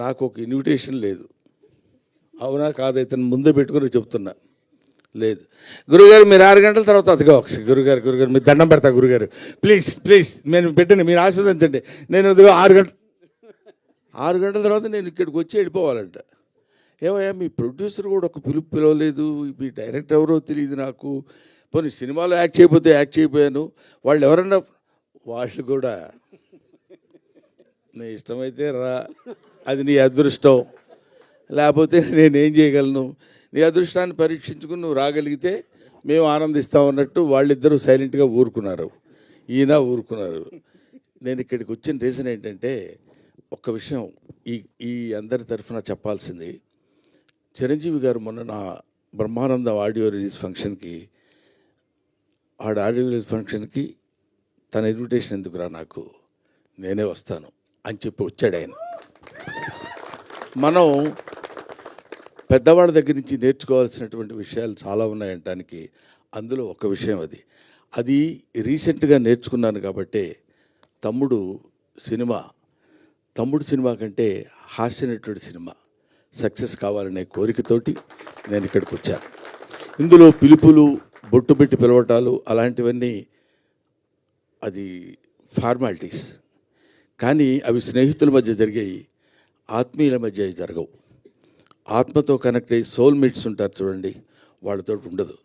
నాకు ఒక ఇన్విటేషన్ లేదు. అవునా కాదు, ఇతను ముందే పెట్టుకుని చెప్తున్నా. లేదు గురుగారు, మీరు 6 గంటల తర్వాత అదిగా ఒకసారి గురుగారు మీరు దండం పెడతా గురుగారు, ప్లీజ్ నేను పెట్టండి, మీరు ఆశీర్వదించండి. నేను ఇదిగో 6 గంటల తర్వాత నేను ఇక్కడికి వచ్చి వెళ్ళిపోవాలంట. ఏమయ్యా మీ ప్రొడ్యూసర్ కూడా ఒక పిలవలేదు, మీ డైరెక్టర్ ఎవరో తెలియదు నాకు, పోనీ సినిమాలో యాక్ట్ చేయకపోతే యాక్ట్ చేయకపోయాను, వాళ్ళు ఎవరన్నా వాళ్ళు కూడా నీ ఇష్టమైతే రా, అది నీ అదృష్టం, లేకపోతే నేనేం చేయగలను, నీ అదృష్టాన్ని పరీక్షించుకుని నువ్వు రాగలిగితే మేము ఆనందిస్తాం అన్నట్టు వాళ్ళిద్దరూ సైలెంట్గా ఊరుకున్నారు. ఈయన ఊరుకున్నారు. నేను ఇక్కడికి వచ్చిన రీజన్ ఏంటంటే ఒక్క విషయం ఈ అందరి తరఫున చెప్పాల్సింది. చిరంజీవి గారు మొన్న నా బ్రహ్మానందం ఆడియో రిలీజ్ ఫంక్షన్కి తన ఇన్విటేషన్ ఎందుకురా నాకు, నేనే వస్తాను అని చెప్పి వచ్చాడు ఆయన. మనం పెద్దవాళ్ళ దగ్గర నుంచి నేర్చుకోవాల్సినటువంటి విషయాలు చాలా ఉన్నాయంటానికి అందులో ఒక విషయం అది రీసెంట్గా నేర్చుకున్నాను. కాబట్టి తమ్ముడు సినిమా కంటే హాస్యనటుడి సినిమా సక్సెస్ కావాలనే కోరికతోటి నేను ఇక్కడికి వచ్చాను. ఇందులో పిలుపులు, బొట్టు పెట్టి పిలవటాలు అలాంటివన్నీ అది ఫార్మాలిటీస్, కానీ అవి స్నేహితుల మధ్య జరిగాయి, ఆత్మీయుల మధ్య జరగవు. ఆత్మతో కనెక్ట్ అయ్యి సోల్మేట్స్ ఉంటారు చూడండి, వాళ్ళతో ఉండదు.